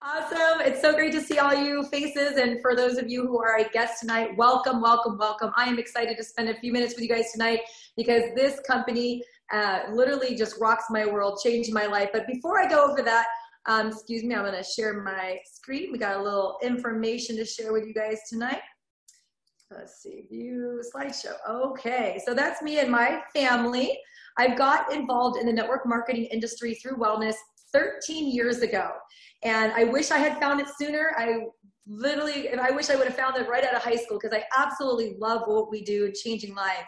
Awesome. It's so great to see all you faces. And for those of you who are a guest tonight, welcome, welcome, welcome. I am excited to spend a few minutes with you guys tonight because this company literally just rocks my world, changed my life. But before I go over that, excuse me, I'm going to share my screen. We got a little information to share with you guys tonight. Let's see, view slideshow. Okay, so that's me and my family. I got involved in the network marketing industry through wellness 13 years ago. And I wish I had found it sooner. I wish I would have found it right out of high school because I absolutely love what we do in changing lives.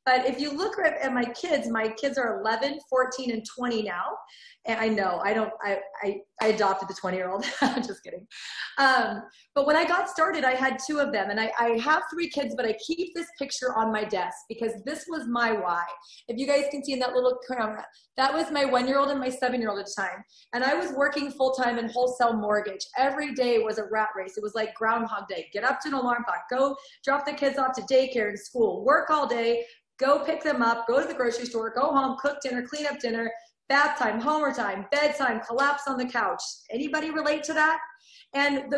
But if you look at my kids are 11, 14, and 20 now. And I know, I adopted the 20-year-old. I'm just kidding. But when I got started, I had two of them. And I have three kids, but I keep this picture on my desk because this was my why. If you guys can see in that little camera, that was my 1-year-old and my 7-year-old at the time. And I was working full-time in wholesale mortgage. Every day was a rat race. It was like Groundhog Day. Get up to an alarm clock, go drop the kids off to daycare and school, work all day, go pick them up, go to the grocery store, go home, cook dinner, clean up dinner, bath time, homework time, bedtime, collapse on the couch. Anybody relate to that? And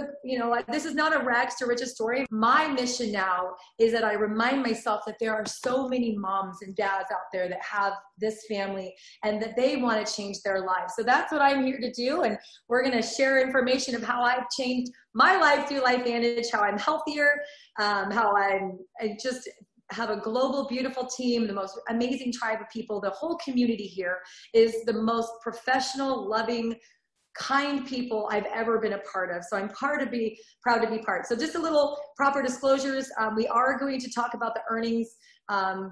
this is not a rags to riches story. My mission now is that I remind myself that there are so many moms and dads out there that have this family and that they want to change their lives. So that's what I'm here to do. And we're going to share information of how I've changed my life through LifeVantage, how I'm healthier, how I just have a global, beautiful team, the most amazing tribe of people. The whole community here is the most professional, loving, kind people I've ever been a part of. So I'm proud to be part. So just a little proper disclosures. We are going to talk about the earnings,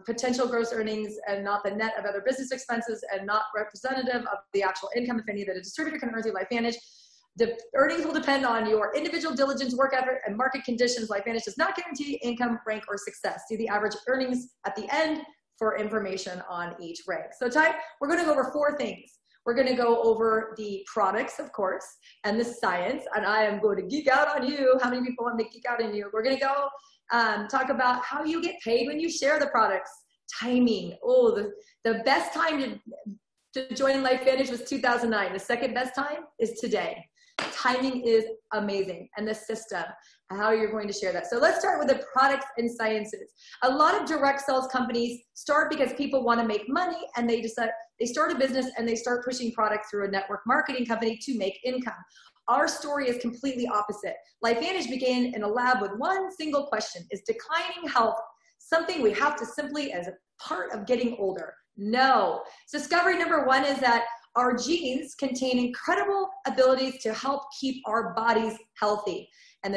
potential gross earnings, and not the net of other business expenses, and not representative of the actual income, if any, that a distributor can earn through LifeVantage. The earnings will depend on your individual diligence, work effort, and market conditions. LifeVantage does not guarantee income, rank, or success. See the average earnings at the end for information on each rank. So we're going to go over 4 things. We're going to go over the products, of course, and the science. And I am going to geek out on you. How many people want me to geek out on you? We're going to go talk about how you get paid when you share the products. Timing. Oh, the best time to join LifeVantage was 2009. The second best time is today. Timing is amazing, and the system, how you're going to share that. So let's start with the products and sciences. A lot of direct sales companies start because people want to make money, and they start a business and they start pushing product through a network marketing company to make income. Our story is completely opposite. LifeVantage began in a lab with one single question: is declining health something we have to simply as a part of getting older? No. Discovery number 1 is that our genes contain incredible abilities to help keep our bodies healthy. And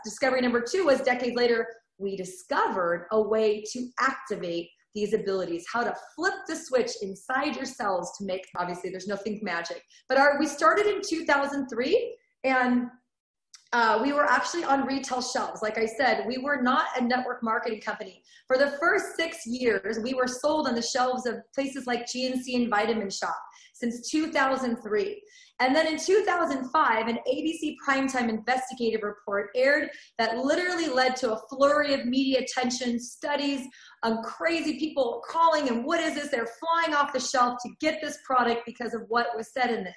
discovery number 2 was decades later, we discovered a way to activate these abilities, how to flip the switch inside your cells to make, obviously there's no think magic, but we started in 2003, and we were actually on retail shelves. Like I said, we were not a network marketing company. For the first 6 years, we were sold on the shelves of places like GNC and Vitamin Shop since 2003. And then in 2005, an ABC Primetime investigative report aired that literally led to a flurry of media attention, studies, crazy people calling, and what is this? They're flying off the shelf to get this product because of what was said in this.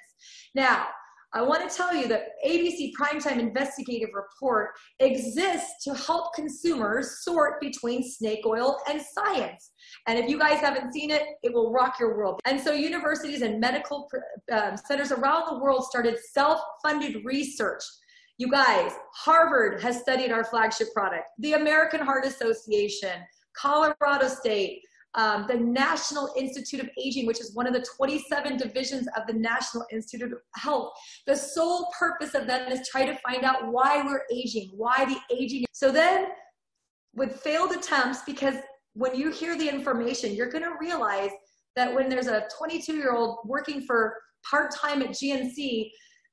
Now, I want to tell you that ABC Primetime Investigative Report exists to help consumers sort between snake oil and science. And if you guys haven't seen it, it will rock your world. And so universities and medical centers around the world started self-funded research. You guys, Harvard has studied our flagship product, the American Heart Association, Colorado State, the National Institute of Aging, which is one of the 27 divisions of the National Institute of Health. The sole purpose of them is try to find out why we're aging, why the aging. So then with failed attempts, because when you hear the information, you're going to realize that when there's a 22-year-old working for part-time at GNC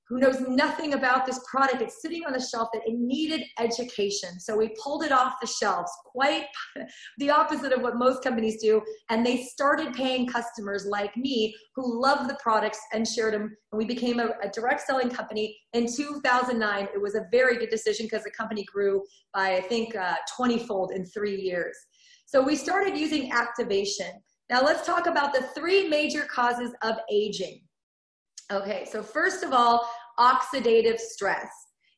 who knows nothing about this product, it's sitting on the shelf, that it needed education. So we pulled it off the shelves, quite the opposite of what most companies do. And they started paying customers like me who loved the products and shared them. And we became a direct selling company in 2009. It was a very good decision because the company grew by, I think, 20-fold in 3 years. So we started using activation. Now let's talk about the 3 major causes of aging. Okay, so first of all, oxidative stress.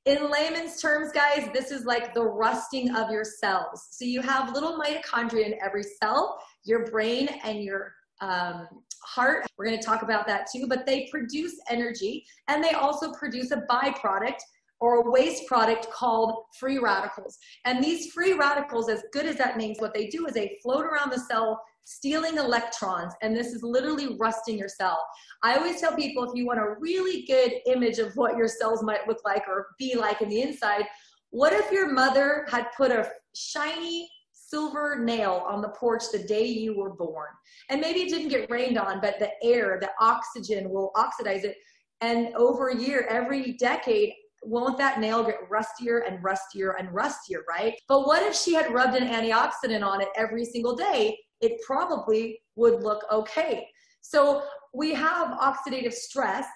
In layman's terms, guys, this is like the rusting of your cells. So you have little mitochondria in every cell, your brain and your heart. We're going to talk about that too, but they produce energy, and they also produce a byproduct or a waste product called free radicals. And these free radicals, as good as that means, what they do is they float around the cell, stealing electrons, and this is literally rusting your cell. I always tell people, if you want a really good image of what your cells might look like or be like in the inside, what if your mother had put a shiny silver nail on the porch the day you were born? And maybe it didn't get rained on, but the air, the oxygen will oxidize it. And over a year, every decade, won't that nail get rustier and rustier and rustier, right? But what if she had rubbed an antioxidant on it every single day? It probably would look okay. So we have oxidative stress,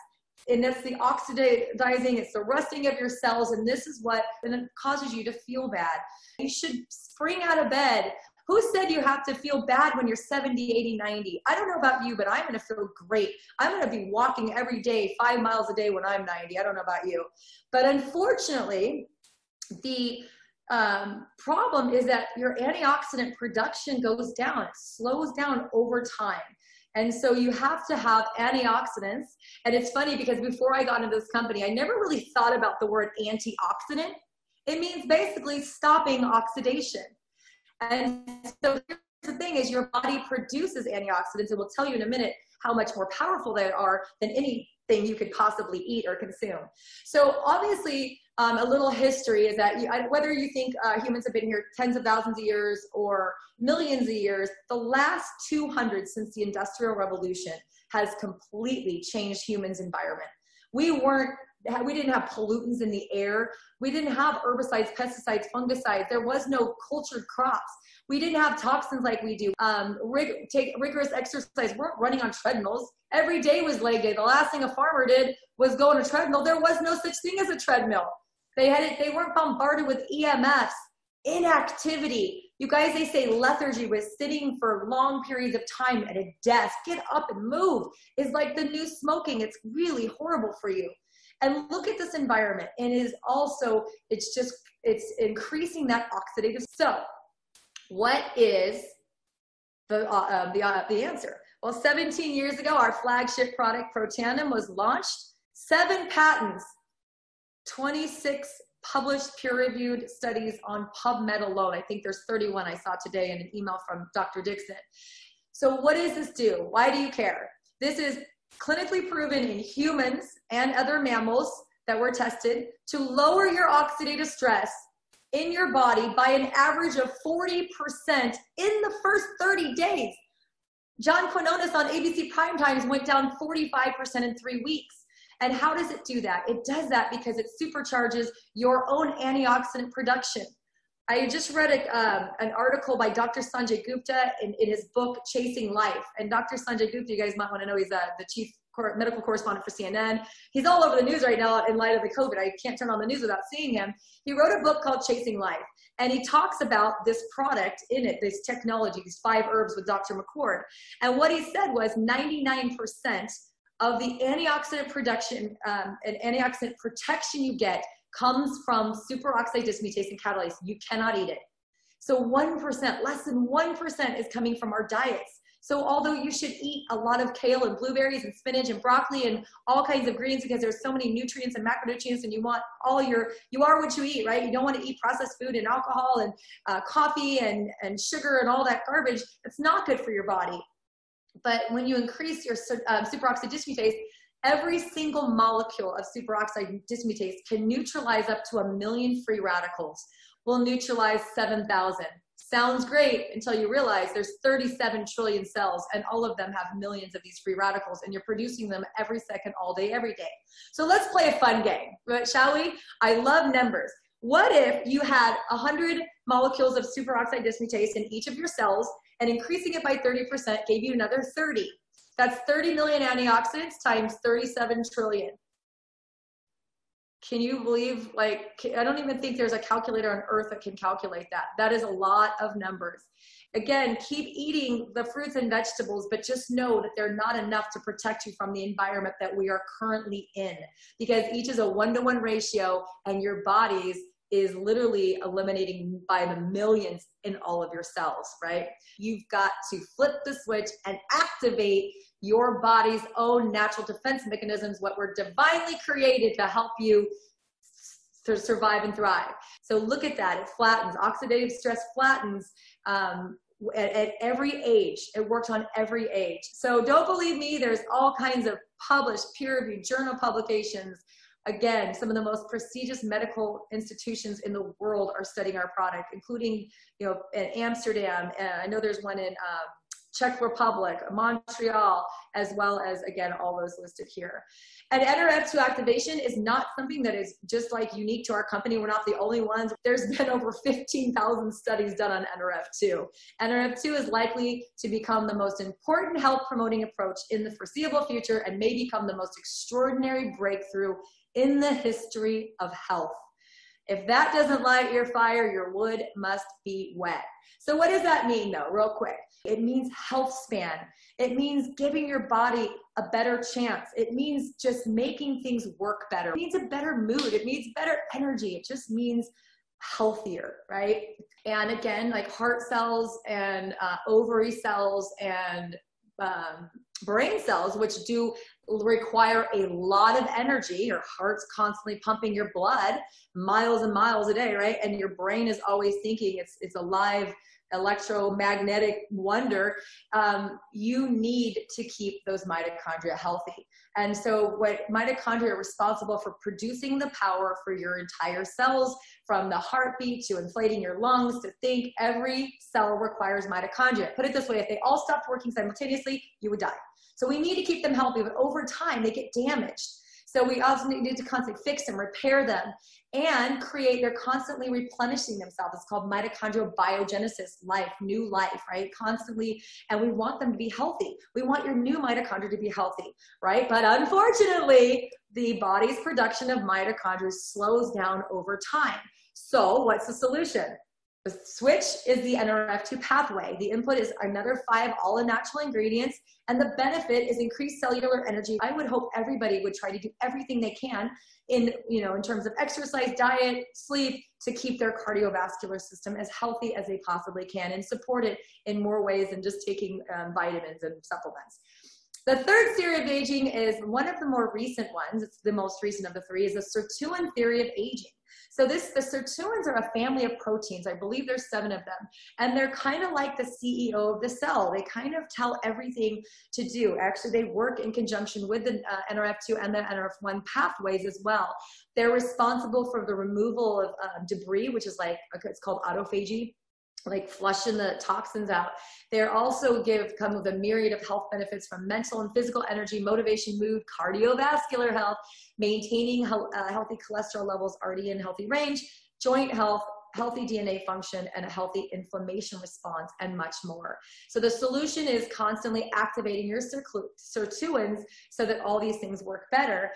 and that's the oxidizing, it's the rusting of your cells, and this is what and it causes you to feel bad. You should spring out of bed. Who said you have to feel bad when you're 70, 80, 90? I don't know about you, but I'm going to feel great. I'm going to be walking every day, 5 miles a day when I'm 90. I don't know about you. But unfortunately, the problem is that your antioxidant production goes down. It slows down over time. And so you have to have antioxidants. And it's funny because before I got into this company, I never really thought about the word antioxidant. It means basically stopping oxidation. And so here's the thing is your body produces antioxidants, and we'll tell you in a minute how much more powerful they are than anything you could possibly eat or consume. So obviously, a little history is that whether you think humans have been here tens of thousands of years or millions of years, the last 200 since the Industrial Revolution has completely changed humans' environment. We didn't have pollutants in the air. We didn't have herbicides, pesticides, fungicides. There was no cultured crops. We didn't have toxins like we do. Take rigorous exercise. We're running on treadmills. Every day was leg day. The last thing a farmer did was go on a treadmill. There was no such thing as a treadmill. They weren't bombarded with EMFs, inactivity. You guys, they say lethargy was sitting for long periods of time at a desk. Get up and move. It's like the new smoking. It's really horrible for you. And look at this environment. And it is also, it's increasing that oxidative. So what is the answer? Well, 17 years ago, our flagship product, Protandim, was launched. 7 patents, 26 published peer-reviewed studies on PubMed alone. I think there's 31 I saw today in an email from Dr. Dixon. So what does this do? Why do you care? This is clinically proven in humans and other mammals that were tested to lower your oxidative stress in your body by an average of 40% in the first 30 days. John Quinones on ABC Primetimes went down 45% in 3 weeks. And how does it do that? It does that because it supercharges your own antioxidant production. I just read an article by Dr. Sanjay Gupta in his book, Chasing Life. And Dr. Sanjay Gupta, you guys might want to know, he's the chief medical correspondent for CNN. He's all over the news right now in light of the COVID. I can't turn on the news without seeing him. He wrote a book called Chasing Life. And he talks about this product in it, this technology, these 5 herbs with Dr. McCord. And what he said was 99% of the antioxidant production and antioxidant protection you get comes from superoxide dismutase and catalase. You cannot eat it. So 1%, less than 1% is coming from our diets. So although you should eat a lot of kale and blueberries and spinach and broccoli and all kinds of greens because there's so many nutrients and macronutrients and you are what you eat, right? You don't want to eat processed food and alcohol and coffee and sugar and all that garbage. It's not good for your body. But when you increase your superoxide dismutase, every single molecule of superoxide dismutase can neutralize up to 1 million free radicals. We'll neutralize 7,000. Sounds great until you realize there's 37 trillion cells and all of them have millions of these free radicals and you're producing them every second, all day, every day. So let's play a fun game, shall we? I love numbers. What if you had 100 molecules of superoxide dismutase in each of your cells and increasing it by 30% gave you another 30? That's 30 million antioxidants times 37 trillion. Can you believe, like, I don't even think there's a calculator on earth that can calculate that. That is a lot of numbers. Again, keep eating the fruits and vegetables, but just know that they're not enough to protect you from the environment that we are currently in, because each is a 1-to-1 ratio, and your body's is literally eliminating by the millions in all of your cells, right? You've got to flip the switch and activate your body's own natural defense mechanisms, what were divinely created to help you to survive and thrive. So look at that, it flattens. Oxidative stress flattens at every age. It works on every age. So don't believe me, there's all kinds of published peer-reviewed journal publications. Again, some of the most prestigious medical institutions in the world are studying our product, including, you know, in Amsterdam. I know there's one in Czech Republic, Montreal, as well as, again, all those listed here. And NRF2 activation is not something that is just like unique to our company. We're not the only ones. There's been over 15,000 studies done on NRF2. NRF2 is likely to become the most important health promoting approach in the foreseeable future and may become the most extraordinary breakthrough in the history of health. If that doesn't light your fire, your wood must be wet. So what does that mean though, real quick? It means health span. It means giving your body a better chance. It means just making things work better. It means a better mood. It means better energy. It just means healthier, right? And again, like heart cells and ovary cells and brain cells, which do require a lot of energy. Your heart's constantly pumping your blood miles and miles a day, right? And your brain is always thinking. It's a live electromagnetic wonder. You need to keep those mitochondria healthy. And so what mitochondria are responsible for producing the power for your entire cells, from the heartbeat to inflating your lungs to think. Every cell requires mitochondria. Put it this way, if they all stopped working simultaneously, you would die. So we need to keep them healthy, but over time they get damaged. So we also need to constantly fix them, repair them, and create, they're constantly replenishing themselves. It's called mitochondrial biogenesis, life, new life, right? Constantly, and we want them to be healthy. We want your new mitochondria to be healthy, right? But unfortunately, the body's production of mitochondria slows down over time. So what's the solution? The switch is the NRF2 pathway. The input is another 5 all-natural ingredients, and the benefit is increased cellular energy. I would hope everybody would try to do everything they can in terms of exercise, diet, sleep, to keep their cardiovascular system as healthy as they possibly can and support it in more ways than just taking vitamins and supplements. The third theory of aging is one of the more recent ones. It's the most recent of the 3, is the sirtuin theory of aging. So the sirtuins are a family of proteins. I believe there's 7 of them. And they're kind of like the CEO of the cell. They kind of tell everything to do. Actually, they work in conjunction with the NRF2 and the NRF1 pathways as well. They're responsible for the removal of debris, which is like, it's called autophagy, like flushing the toxins out. They also come with a myriad of health benefits, from mental and physical energy, motivation, mood, cardiovascular health, maintaining healthy cholesterol levels already in healthy range, joint health, healthy DNA function, and a healthy inflammation response, and much more. So the solution is constantly activating your sirtuins so that all these things work better.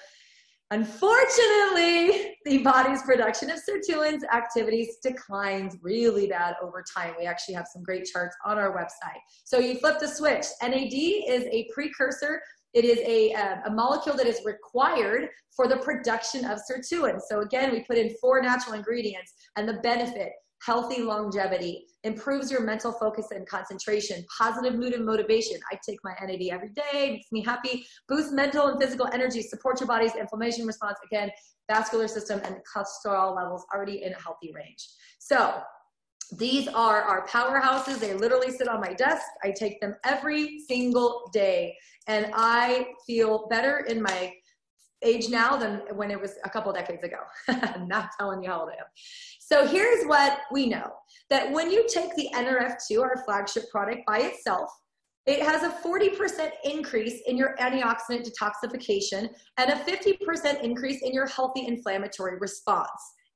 Unfortunately, the body's production of sirtuins activities declines really bad over time. We actually have some great charts on our website. So you flip the switch. NAD is a precursor. It is a molecule that is required for the production of sirtuins. So again, we put in 4 natural ingredients, and the benefit: healthy longevity, improves your mental focus and concentration, positive mood and motivation. I take my NAD every day, makes me happy, boosts mental and physical energy, supports your body's inflammation response, again, vascular system, and cholesterol levels already in a healthy range. So these are our powerhouses. They literally sit on my desk. I take them every single day, and I feel better in my age now than when it was a couple decades ago. I'm not telling you how old I am. So here's what we know, that when you take the NRF2, our flagship product, by itself, it has a 40% increase in your antioxidant detoxification and a 50% increase in your healthy inflammatory response.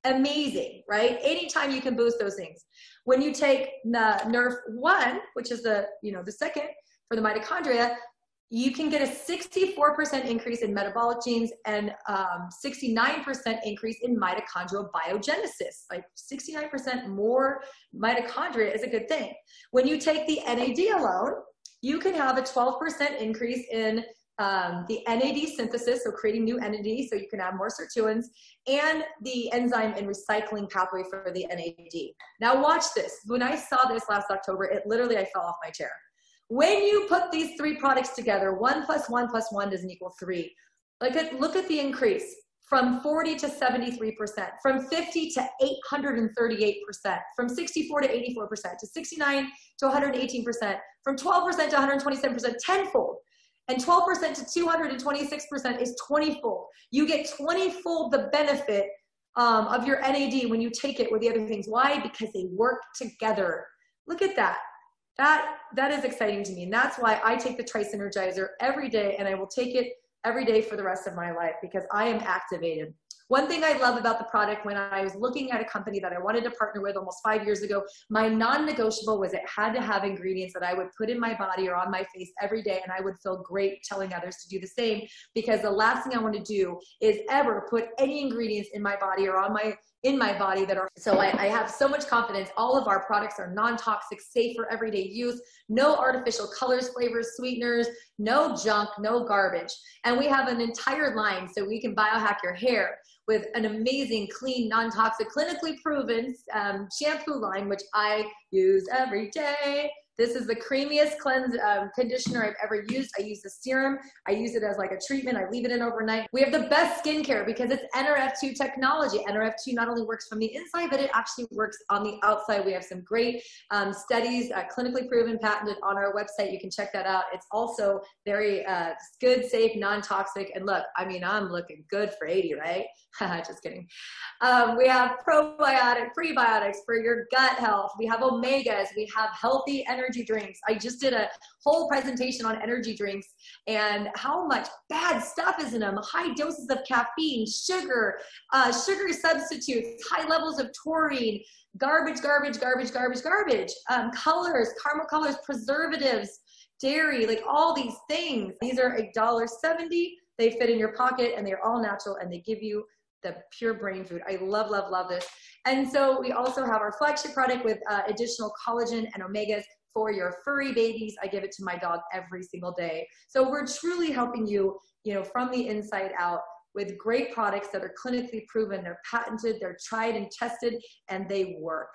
Amazing, right? Anytime you can boost those things. When you take the NRF1, which is the second for the mitochondria, you can get a 64% increase in metabolic genes and 69% increase in mitochondrial biogenesis. Like 69% more mitochondria is a good thing. When you take the NAD alone, you can have a 12% increase in the NAD synthesis, so creating new NAD, so you can add more sirtuins, and the enzyme and recycling pathway for the NAD. Now watch this. When I saw this last October, it literally, I fell off my chair. When you put these three products together, 1 + 1 + 1 doesn't equal 3. Look at the increase from 40 to 73%, from 50 to 838%, from 64 to 84%, to 69 to 118%, from 12% to 127%, tenfold. And 12% to 226% is 20-fold. You get 20-fold the benefit of your NAD when you take it with the other things. Why? Because they work together. Look at that. That is exciting to me. And that's why I take the Trice Energizer every day, and I will take it every day for the rest of my life because I am activated. One thing I love about the product, when I was looking at a company that I wanted to partner with almost 5 years ago, my non-negotiable was it had to have ingredients that I would put in my body or on my face every day, and I would feel great telling others to do the same, because the last thing I want to do is ever put any ingredients in my body or in my body that are, so I have so much confidence. All of our products are non-toxic, safe for everyday use, no artificial colors, flavors, sweeteners, no junk, no garbage. And we have an entire line so we can biohack your hair with an amazing, clean, non-toxic, clinically proven shampoo line, which I use every day. This is the creamiest conditioner I've ever used. I use the serum. I use it as like a treatment. I leave it in overnight. We have the best skincare because it's NRF2 technology. NRF2 not only works from the inside, but it actually works on the outside. We have some great studies, clinically proven, patented on our website. You can check that out. It's also very good, safe, non-toxic. And look, I mean, I'm looking good for 80, right? Just kidding. We have probiotic, prebiotics for your gut health. We have omegas. We have healthy energy drinks. I just did a whole presentation on energy drinks and how much bad stuff is in them. High doses of caffeine, sugar, sugar substitutes, high levels of taurine, garbage, colors, caramel colors, preservatives, dairy, like all these things. These are $1.70. They fit in your pocket and they're all natural and they give you the pure brain food. I love, love, love this. And so we also have our flagship product with additional collagen and omegas for your furry babies. I give it to my dog every single day. So we're truly helping you, from the inside out with great products that are clinically proven, they're patented, they're tried and tested, and they work.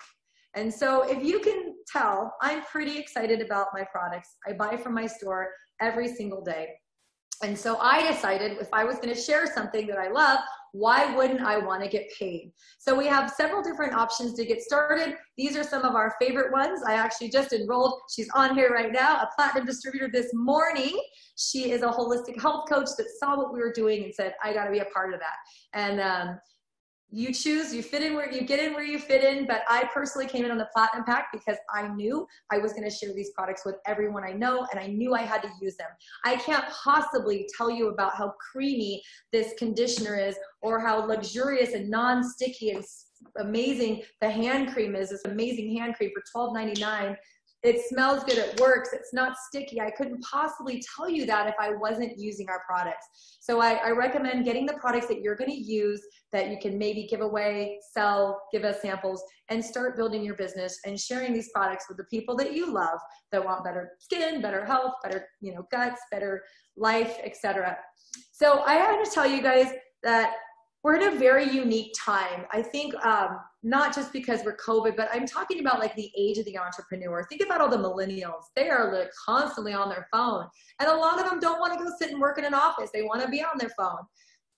And so if you can tell, I'm pretty excited about my products. I buy from my store every single day. And so I decided if I was going to share something that I love, why wouldn't I want to get paid? So we have several different options to get started. These are some of our favorite ones. I actually just enrolled, she's on here right now, a platinum distributor this morning. She is a holistic health coach that saw what we were doing and said, I got to be a part of that. And you choose, you fit in where you get in where you fit in, but I personally came in on the platinum pack because I knew I was going to share these products with everyone I know, and I knew I had to use them. I can't possibly tell you about how creamy this conditioner is or how luxurious and non-sticky and amazing the hand cream is. This amazing hand cream for $12.99. It smells good, it works, it's not sticky. I couldn't possibly tell you that if I wasn't using our products. So I recommend getting the products that you're gonna use that you can maybe give away, sell, give us samples, and start building your business and sharing these products with the people that you love that want better skin, better health, better guts, better life, etc. So I have to tell you guys that we're in a very unique time. I think not just because we're COVID, but I'm talking about like the age of the entrepreneur. Think about all the millennials. They are like constantly on their phone. And a lot of them don't want to go sit and work in an office. They want to be on their phone.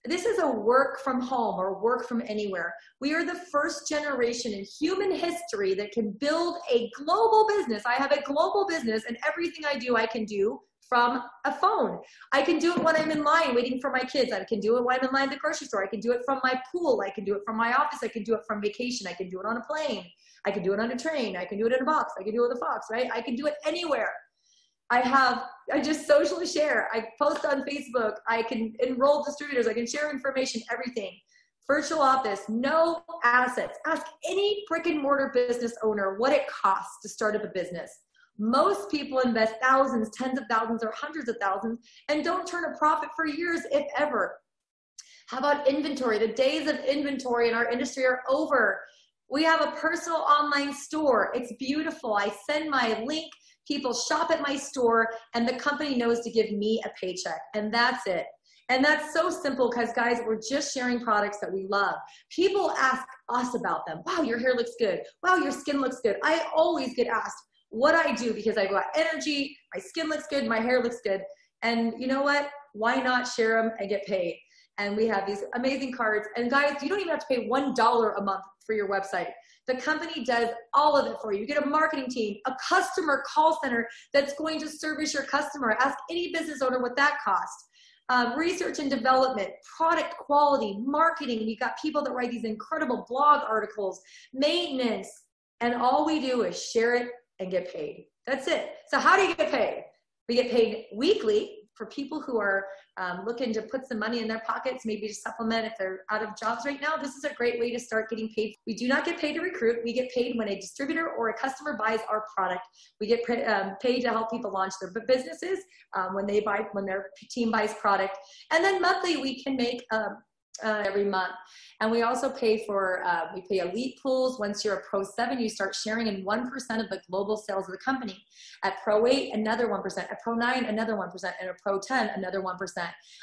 This is a work from home or work from anywhere. We are the first generation in human history that can build a global business. I have a global business and everything I do, I can do from a phone. I can do it when I'm in line waiting for my kids. I can do it when I'm in line at the grocery store. I can do it from my pool. I can do it from my office. I can do it from vacation. I can do it on a plane. I can do it on a train. I can do it in a box. I can do it with a fox, right? I can do it anywhere. I just socially share. I post on Facebook. I can enroll distributors. I can share information, everything. Virtual office, no assets. Ask any brick and mortar business owner what it costs to start up a business. Most people invest thousands, tens of thousands, or hundreds of thousands and don't turn a profit for years, if ever. How about inventory? The days of inventory in our industry are over. We have a personal online store. It's beautiful. I send my link, people shop at my store, and the company knows to give me a paycheck, and that's it. And that's so simple because, guys, we're just sharing products that we love. People ask us about them. Wow, your hair looks good. Wow, your skin looks good. I always get asked what I do because I've got energy, my skin looks good, my hair looks good. And you know what? Why not share them and get paid? And we have these amazing cards. And guys, you don't even have to pay $1 a month for your website. The company does all of it for you. You get a marketing team, a customer call center that's going to service your customer. Ask any business owner what that costs. Research and development, product quality, marketing. We got people that write these incredible blog articles, maintenance, and all we do is share it and get paid. That's it. So how do you get paid? We get paid weekly for people who are looking to put some money in their pockets, maybe to supplement if they're out of jobs right now. This is a great way to start getting paid. We do not get paid to recruit. We get paid when a distributor or a customer buys our product. We get paid to help people launch their businesses when their team buys product. And then monthly, we can make every month. And we also pay for, we pay elite pools. Once you're a Pro 7, you start sharing in 1% of the global sales of the company. At Pro 8, another 1%. At Pro 9, another 1%. And at Pro 10, another 1%.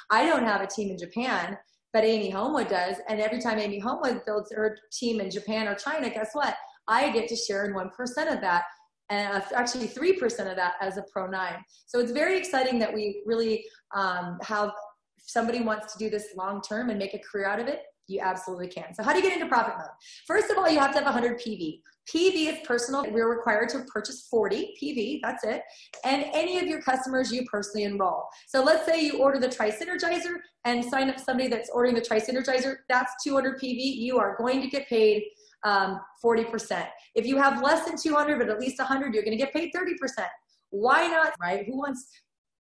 I don't have a team in Japan, but Amy Homewood does. And every time Amy Homewood builds her team in Japan or China, guess what? I get to share in 1% of that. And actually 3% of that as a Pro 9. So it's very exciting that we really have, if somebody wants to do this long term and make a career out of it, you absolutely can. So how do you get into profit mode? First of all, you have to have 100 PV. PV is personal. We're required to purchase 40 PV, that's it. And any of your customers you personally enroll. So let's say you order the Tri-Synergizer and sign up somebody that's ordering the Tri-Synergizer, that's 200 PV. You are going to get paid 40%. If you have less than 200, but at least 100, you're gonna get paid 30%. Why not, right? Who wants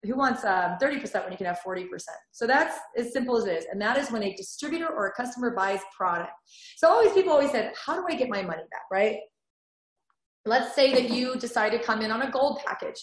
30% when you can have 40%? So that's as simple as it is. And that is when a distributor or a customer buys product. So people always said, how do I get my money back, right? Let's say that you decide to come in on a gold package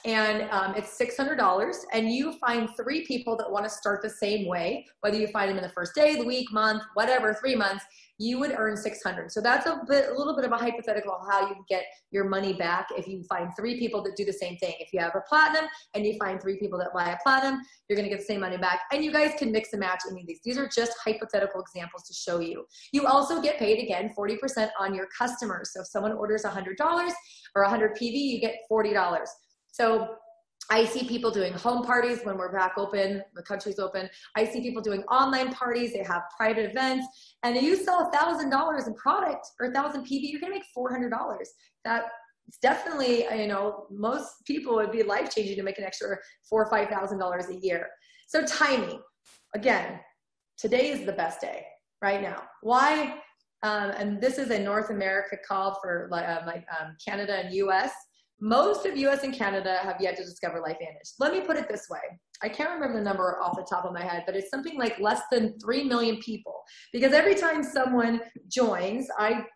and it's $600 and you find 3 people that want to start the same way, whether you find them in the first day, the week, month, whatever, 3 months, you would earn $600. So that's a little bit of a hypothetical of how you get your money back if you find 3 people that do the same thing. If you have a platinum and you find 3 people that buy a platinum, you're going to get the same money back. And you guys can mix and match any of these. These are just hypothetical examples to show you. You also get paid, again, 40% on your customers. So if someone orders $100 or 100 PV, you get $40. So I see people doing home parties when we're back open, the country's open. I see people doing online parties. They have private events. And if you sell $1,000 in product or 1,000 PV, you're going to make $400. That's definitely, you know, most people would be life-changing to make an extra $4,000 or $5,000 a year. So timing, again, today is the best day right now. Why? And this is a North America call for Canada and US. Most of US and Canada have yet to discover LifeVantage. Let me put it this way. I can't remember the number off the top of my head, but it's something like less than 3 million people. Because every time someone joins,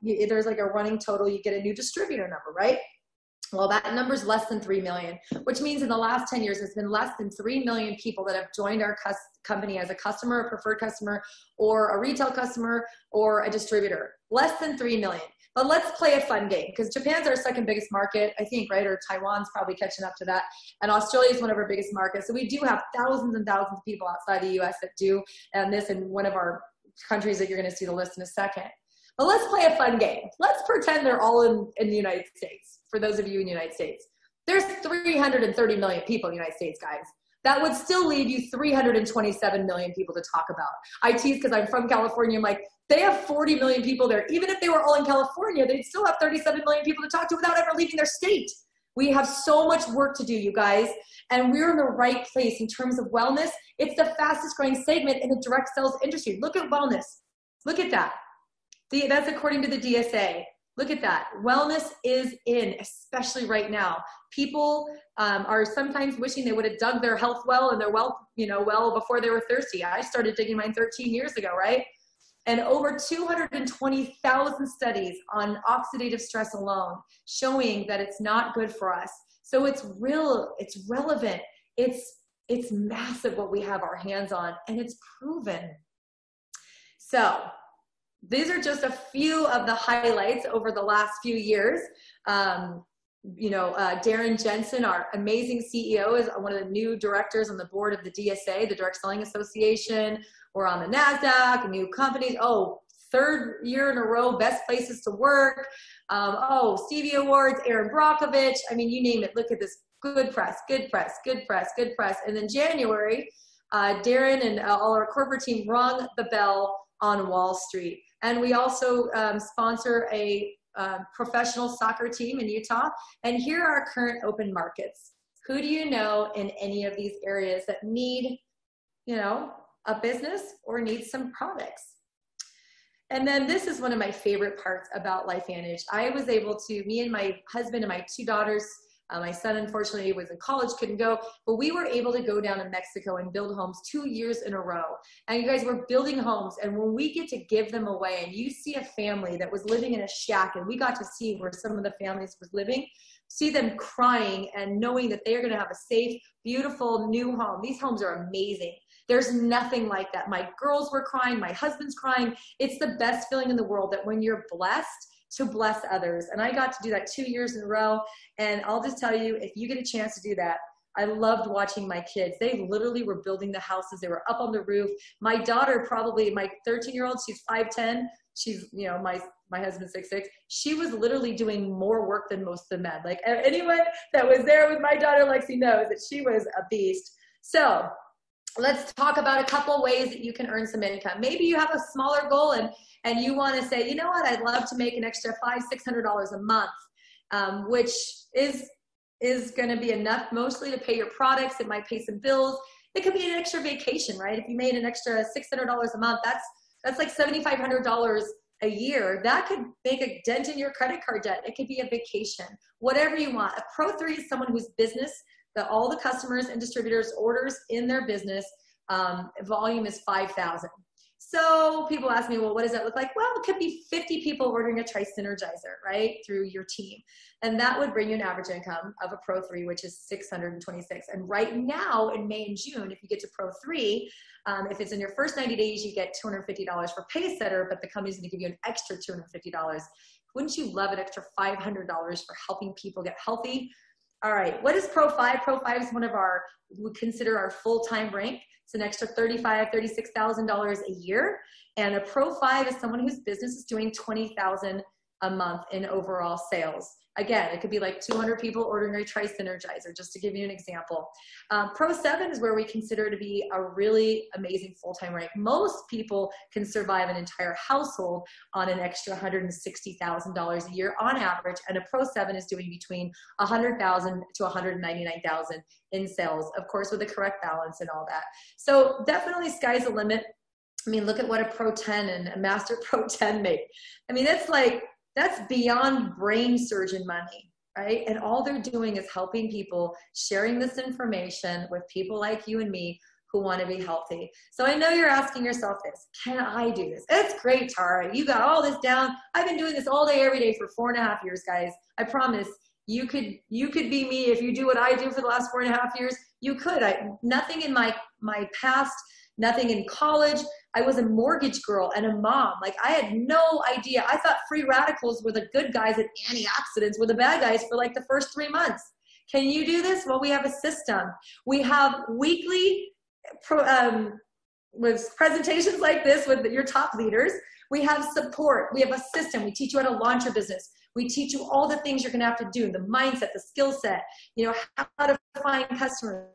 there's like a running total, you get a new distributor number, right? Well, that number is less than 3 million, which means in the last 10 years, there's been less than 3 million people that have joined our company as a customer, a preferred customer, or a retail customer, or a distributor. Less than 3 million. But let's play a fun game, because Japan's our second biggest market, I think, right? Or Taiwan's probably catching up to that. And Australia is one of our biggest markets. So we do have thousands and thousands of people outside the US that do this in one of our countries that you're going to see the list in a second. But let's play a fun game. Let's pretend they're all in the United States. For those of you in the United States, there's 330 million people in the United States, guys. That would still leave you 327 million people to talk about. I tease because I'm from California. I'm like, they have 40 million people there. Even if they were all in California, they'd still have 37 million people to talk to without ever leaving their state. We have so much work to do, you guys, and we're in the right place in terms of wellness. It's the fastest growing segment in the direct sales industry. Look at wellness. Look at that. That's according to the DSA. Look at that. Wellness is in, especially right now. People are sometimes wishing they would have dug their health well and their well, well before they were thirsty. I started digging mine 13 years ago, right? and over 220,000 studies on oxidative stress alone showing that it's not good for us. So it's real, it's relevant, it's massive what we have our hands on, and it's proven. So these are just a few of the highlights over the last few years. Darren Jensen, our amazing CEO, is one of the new directors on the board of the DSA, the Direct Selling Association. We're on the NASDAQ, new companies. Oh, third year in a row, best places to work. Stevie Awards, Aaron Brockovich. I mean, you name it. Look at this. Good press, good press, good press, good press. And then January, Darren and all our corporate team rung the bell on Wall Street. And we also sponsor a professional soccer team in Utah. And here are our current open markets. Who do you know in any of these areas that need, a business or need some products? And then this is one of my favorite parts about LifeVantage. I was able to, me and my husband and my two daughters, my son, unfortunately, was in college, couldn't go, but we were able to go down to Mexico and build homes 2 years in a row. And you guys, we're building homes, and when we get to give them away, and you see a family that was living in a shack, and we got to see where some of the families was living, see them crying and knowing that they're going to have a safe, beautiful new home. These homes are amazing. There's nothing like that. My girls were crying. My husband's crying. It's the best feeling in the world that when you're blessed, to bless others. And I got to do that 2 years in a row. And I'll just tell you, if you get a chance to do that, I loved watching my kids. They literally were building the houses. They were up on the roof. My daughter, probably my 13-year-old, she's 5'10". She's, my husband's 6'6". She was literally doing more work than most of the men. Like anyone that was there with my daughter, Lexi, knows that she was a beast. So let's talk about a couple ways that you can earn some income. Maybe you have a smaller goal and you want to say, you know what, I'd love to make an extra $500-600 a month, which is going to be enough mostly to pay your products. It might pay some bills. It could be an extra vacation, right? If you made an extra $600 a month, that's like $7,500 a year. That could make a dent in your credit card debt. It could be a vacation, whatever you want. A Pro 3 is someone whose business, that all the customers and distributors orders in their business, volume is 5,000. So people ask me, well, what does that look like? Well, it could be 50 people ordering a Tri-Synergizer, right, through your team. And that would bring you an average income of a Pro 3, which is $626. And right now in May and June, if you get to Pro 3, if it's in your first 90 days, you get $250 for Pacesetter, but the company's gonna give you an extra $250. Wouldn't you love an extra $500 for helping people get healthy? All right, what is Pro 5? Pro 5 is one of we consider our full-time rank. It's an extra $35,000, $36,000 a year. And a Pro 5 is someone whose business is doing $20,000 a month in overall sales. Again, it could be like 200 people ordering a Tri-Synergizer, just to give you an example. Pro 7 is where we consider to be a really amazing full-time rank. Most people can survive an entire household on an extra $160,000 a year on average, and a Pro 7 is doing between $100,000 to $199,000 in sales, of course, with the correct balance and all that. So definitely sky's the limit. I mean, look at what a Pro 10 and a Master Pro 10 make. I mean, that's beyond brain surgeon money, right? And all they're doing is helping people, sharing this information with people like you and me who want to be healthy. So I know you're asking yourself this, can I do this? It's great, Tara. You got all this down. I've been doing this all day, every day for 4.5 years, guys. I promise you could be me if you do what I do for the last 4.5 years. You could. Nothing in my past, nothing in college. I was a mortgage girl and a mom. Like, I had no idea. I thought free radicals were the good guys and antioxidants were the bad guys for like the first 3 months. Can you do this? Well, we have a system. We have weekly with presentations like this with your top leaders. We have support. We have a system. We teach you how to launch your business. We teach you all the things you're going to have to do, the mindset, the skill set, how to find customers,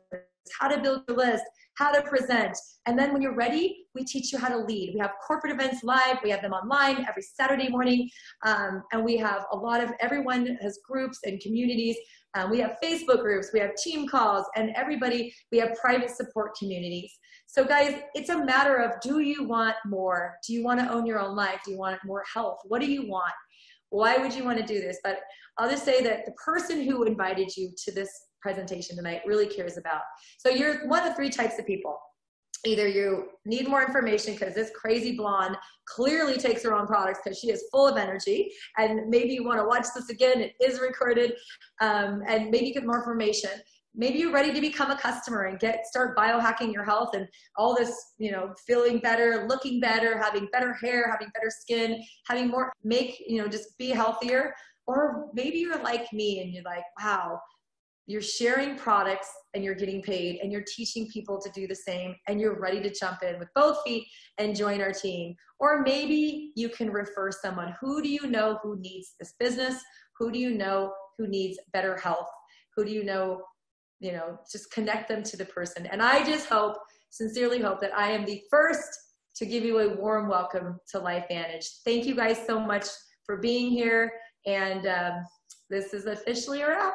how to build your list, how to present. And then when you're ready, we teach you how to lead. We have corporate events live. We have them online every Saturday morning. And we have everyone has groups and communities. We have Facebook groups. We have team calls, and we have private support communities. So guys, it's a matter of, do you want more? Do you want to own your own life? Do you want more health? What do you want? Why would you want to do this? But I'll just say that the person who invited you to this presentation tonight really cares about. So you're one of 3 types of people. Either you need more information because this crazy blonde clearly takes her own products because she is full of energy, and maybe you want to watch this again. It is recorded, and maybe get more information. Maybe you're ready to become a customer and start biohacking your health and all this, you know, feeling better, looking better, having better hair, having better skin, having more, just be healthier. Or maybe you're like me and you're like, wow, you're sharing products and you're getting paid and you're teaching people to do the same, and you're ready to jump in with both feet and join our team. Or maybe you can refer someone. Who do you know who needs this business? Who do you know who needs better health? Who do you know, just connect them to the person. And I just sincerely hope that I am the first to give you a warm welcome to LifeVantage. Thank you guys so much for being here. And this is officially a wrap.